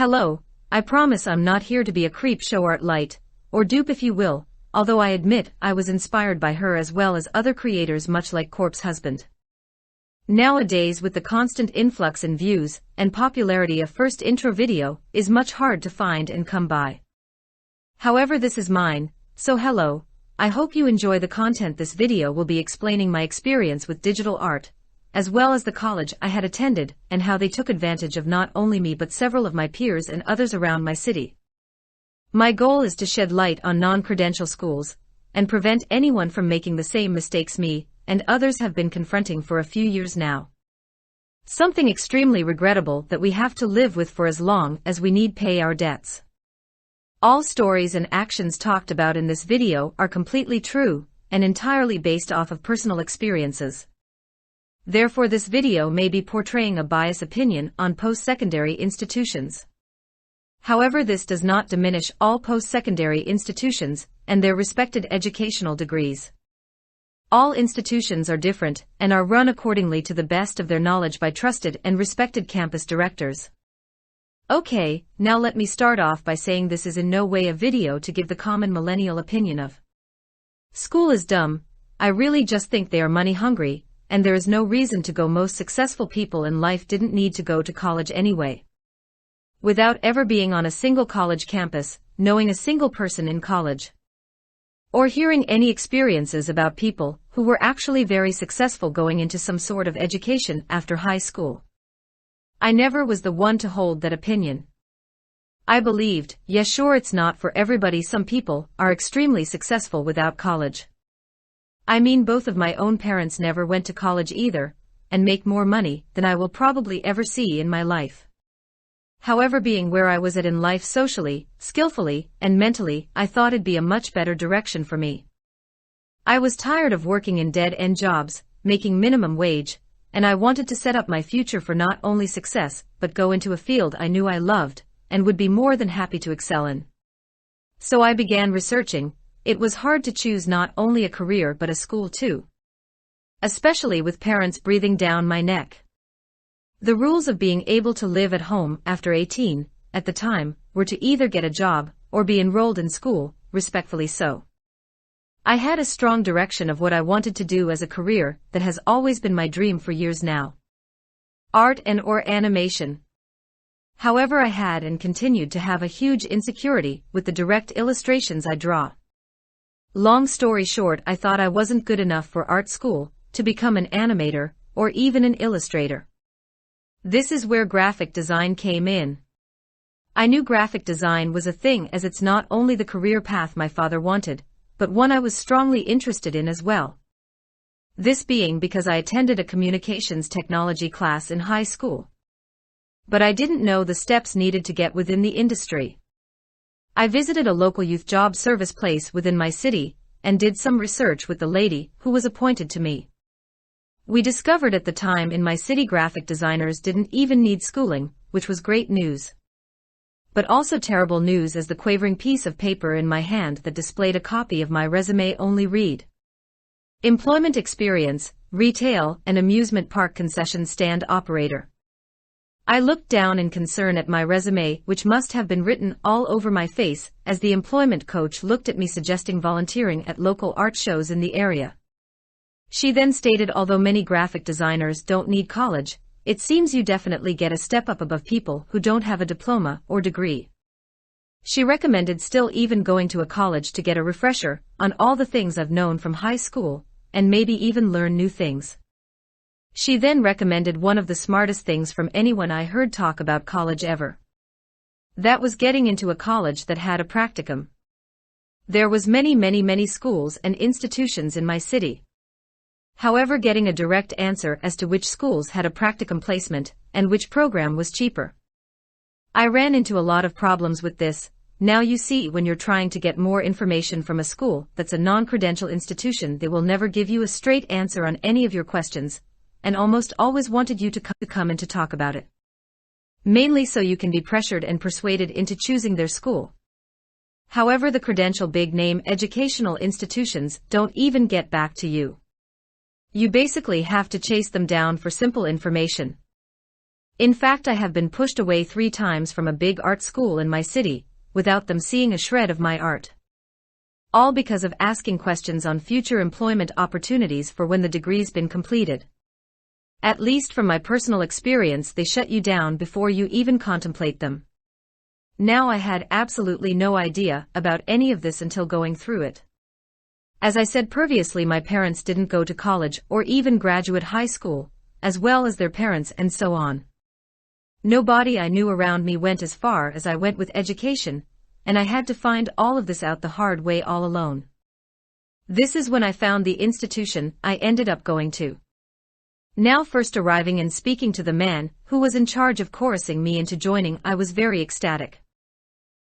Hello, I promise I'm not here to be a creep show art light, or dupe if you will, although I admit I was inspired by her as well as other creators much like Corpse Husband. Nowadays with the constant influx in views and popularity a first intro video is much hard to find and come by. However, this is mine, so hello, I hope you enjoy the content. This video will be explaining my experience with digital art, as well as the college I had attended and how they took advantage of not only me but several of my peers and others around my city. My goal is to shed light on non-credential schools and prevent anyone from making the same mistakes me and others have been confronting for a few years now. Something extremely regrettable that we have to live with for as long as we need pay our debts. All stories and actions talked about in this video are completely true and entirely based off of personal experiences. Therefore, this video may be portraying a biased opinion on post-secondary institutions. However, this does not diminish all post-secondary institutions and their respected educational degrees. All institutions are different and are run accordingly to the best of their knowledge by trusted and respected campus directors. Okay, now let me start off by saying this is in no way a video to give the common millennial opinion of school is dumb. I really just think they are money hungry, and there is no reason to go. Most successful people in life didn't need to go to college anyway. Without ever being on a single college campus, knowing a single person in college, or hearing any experiences about people who were actually very successful going into some sort of education after high school. I never was the one to hold that opinion. I believed, yeah, sure, it's not for everybody. Some people are extremely successful without college. I mean, both of my own parents never went to college either, and make more money than I will probably ever see in my life. However, being where I was at in life socially, skillfully, and mentally, I thought it'd be a much better direction for me. I was tired of working in dead-end jobs, making minimum wage, and I wanted to set up my future for not only success, but go into a field I knew I loved, and would be more than happy to excel in. So I began researching. It was hard to choose not only a career but a school too. Especially with parents breathing down my neck. The rules of being able to live at home after 18, at the time, were to either get a job or be enrolled in school, respectfully so. I had a strong direction of what I wanted to do as a career that has always been my dream for years now. Art and/or animation. However, I had and continued to have a huge insecurity with the direct illustrations I draw. Long story short, I thought I wasn't good enough for art school to become an animator or even an illustrator. This is where graphic design came in. I knew graphic design was a thing, as it's not only the career path my father wanted, but one I was strongly interested in as well. This being because I attended a communications technology class in high school. But I didn't know the steps needed to get within the industry. I visited a local youth job service place within my city and did some research with the lady who was appointed to me. We discovered at the time in my city graphic designers didn't even need schooling, which was great news. But also terrible news, as the quavering piece of paper in my hand that displayed a copy of my resume only read: employment experience, retail and amusement park concession stand operator. I looked down in concern at my resume, which must have been written all over my face, as the employment coach looked at me, suggesting volunteering at local art shows in the area. She then stated, although many graphic designers don't need college, it seems you definitely get a step up above people who don't have a diploma or degree. She recommended still even going to a college to get a refresher on all the things I've known from high school, and maybe even learn new things. She then recommended one of the smartest things from anyone I heard talk about college ever. That was getting into a college that had a practicum. There was many schools and institutions in my city. However, getting a direct answer as to which schools had a practicum placement and which program was cheaper. I ran into a lot of problems with this. Now you see, when you're trying to get more information from a school that's a non-credential institution, they will never give you a straight answer on any of your questions, and almost always wanted you to come and to talk about it. Mainly so you can be pressured and persuaded into choosing their school. However, the credential big-name educational institutions don't even get back to you. You basically have to chase them down for simple information. In fact, I have been pushed away 3 times from a big art school in my city, without them seeing a shred of my art. All because of asking questions on future employment opportunities for when the degree's been completed. At least from my personal experience, they shut you down before you even contemplate them. Now I had absolutely no idea about any of this until going through it. As I said previously, my parents didn't go to college or even graduate high school, as well as their parents and so on. Nobody I knew around me went as far as I went with education, and I had to find all of this out the hard way all alone. This is when I found the institution I ended up going to. Now, first arriving and speaking to the man who was in charge of coercing me into joining, I was very ecstatic.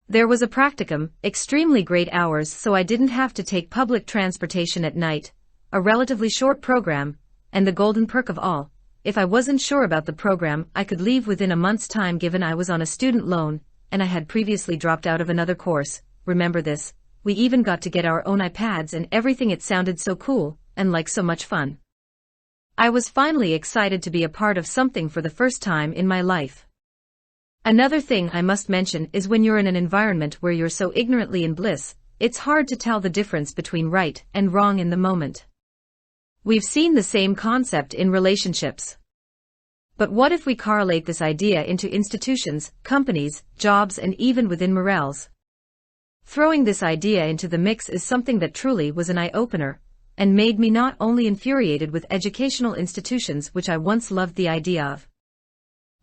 There was a practicum, extremely great hours, so I didn't have to take public transportation at night, a relatively short program, and the golden perk of all, if I wasn't sure about the program, I could leave within a month's time given I was on a student loan, and I had previously dropped out of another course. Remember this? We even got to get our own iPads and everything. It sounded so cool, and like so much fun. I was finally excited to be a part of something for the first time in my life. Another thing I must mention is when you're in an environment where you're so ignorantly in bliss, it's hard to tell the difference between right and wrong in the moment. We've seen the same concept in relationships. But what if we correlate this idea into institutions, companies, jobs, and even within morals? Throwing this idea into the mix is something that truly was an eye-opener, and made me not only infuriated with educational institutions which I once loved the idea of,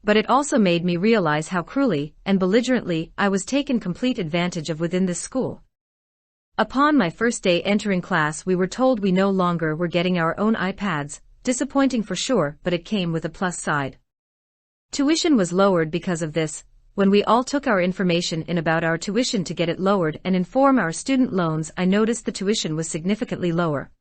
but it also made me realize how cruelly and belligerently I was taken complete advantage of within this school. Upon my first day entering class, we were told we no longer were getting our own iPads. Disappointing for sure, but it came with a plus side. Tuition was lowered because of this. When we all took our information in about our tuition to get it lowered and inform our student loans, I noticed the tuition was significantly lower.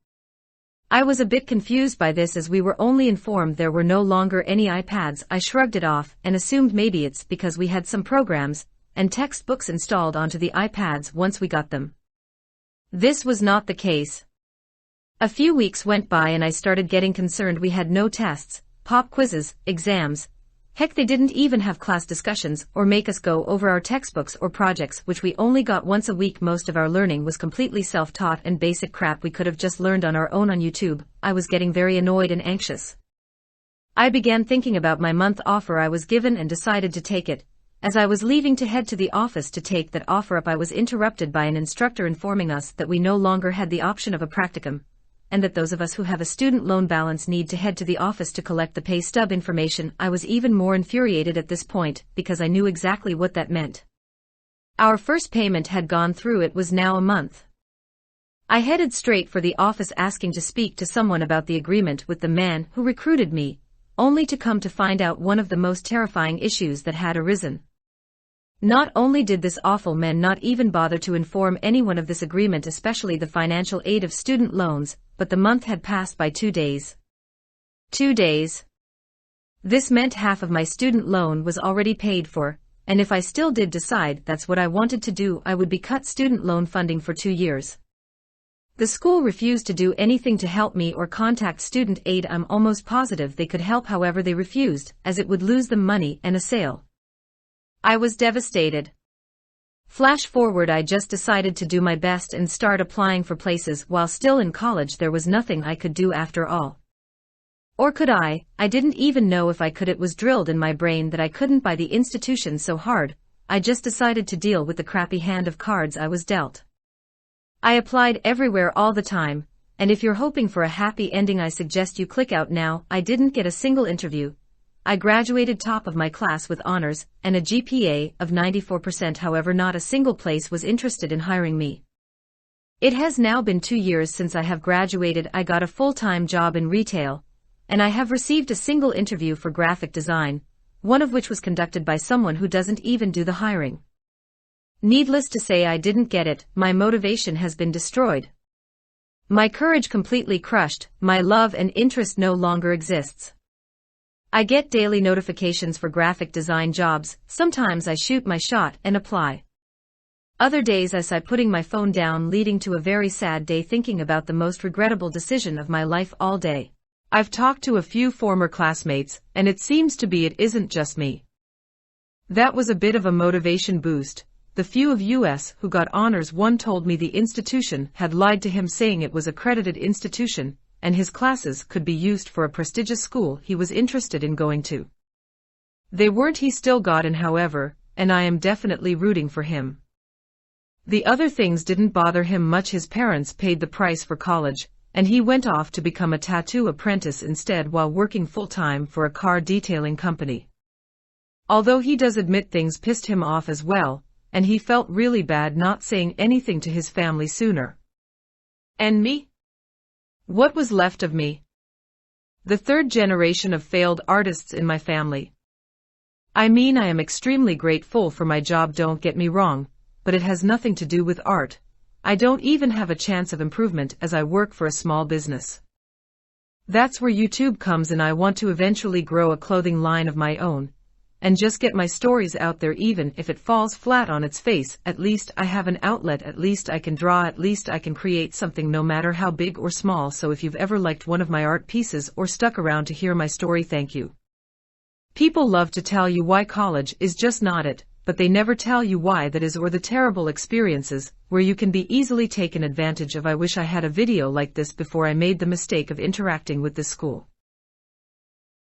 I was a bit confused by this as we were only informed there were no longer any iPads. I shrugged it off and assumed maybe it's because we had some programs and textbooks installed onto the iPads once we got them. This was not the case. A few weeks went by and I started getting concerned. We had no tests, pop quizzes, exams. Heck, they didn't even have class discussions or make us go over our textbooks or projects, which we only got once a week. Most of our learning was completely self-taught and basic crap we could have just learned on our own on YouTube. I was getting very annoyed and anxious. I began thinking about my month offer I was given and decided to take it. As I was leaving to head to the office to take that offer up, I was interrupted by an instructor informing us that we no longer had the option of a practicum, and that those of us who have a student loan balance need to head to the office to collect the pay stub information. I was even more infuriated at this point, because I knew exactly what that meant. Our first payment had gone through. It was now a month. I headed straight for the office asking to speak to someone about the agreement with the man who recruited me, only to come to find out one of the most terrifying issues that had arisen. Not only did this awful man not even bother to inform anyone of this agreement, especially the financial aid of student loans, but the month had passed by 2 days. 2 days. This meant half of my student loan was already paid for, and if I still did decide that's what I wanted to do, I would be cut student loan funding for 2 years. The school refused to do anything to help me or contact student aid. I'm almost positive they could help, however they refused, as it would lose them money and a sale. I was devastated. Flash forward, I just decided to do my best and start applying for places while still in college. There was nothing I could do after all. Or could I? I didn't even know if I could. It was drilled in my brain that I couldn't by the institution so hard. I just decided to deal with the crappy hand of cards I was dealt. I applied everywhere all the time, and if you're hoping for a happy ending, I suggest you click out now. I didn't get a single interview. I graduated top of my class with honors and a GPA of 94%. However, not a single place was interested in hiring me. It has now been 2 years since I have graduated. I got a full-time job in retail, and I have received a single interview for graphic design, one of which was conducted by someone who doesn't even do the hiring. Needless to say, I didn't get it. My motivation has been destroyed. My courage completely crushed. My love and interest no longer exists. I get daily notifications for graphic design jobs. Sometimes I shoot my shot and apply. Other days I sigh, putting my phone down, leading to a very sad day, thinking about the most regrettable decision of my life all day. I've talked to a few former classmates, and it seems to be it isn't just me. That was a bit of a motivation boost. The few of us who got honors one told me the institution had lied to him saying it was an accredited institution, and his classes could be used for a prestigious school he was interested in going to. They weren't. He still got in, however, and I am definitely rooting for him. The other things didn't bother him much. His parents paid the price for college, and he went off to become a tattoo apprentice instead while working full-time for a car detailing company. Although he does admit things pissed him off as well, and he felt really bad not saying anything to his family sooner. And me? What was left of me? The third generation of failed artists in my family. I mean, I am extremely grateful for my job, don't get me wrong, but it has nothing to do with art. I don't even have a chance of improvement as I work for a small business. That's where YouTube comes in. I want to eventually grow a clothing line of my own, and just get my stories out there. Even if it falls flat on its face, at least I have an outlet, at least I can draw, at least I can create something, no matter how big or small. So if you've ever liked one of my art pieces or stuck around to hear my story, thank you. People love to tell you why college is just not it, but they never tell you why that is, or the terrible experiences where you can be easily taken advantage of. I wish I had a video like this before I made the mistake of interacting with this school.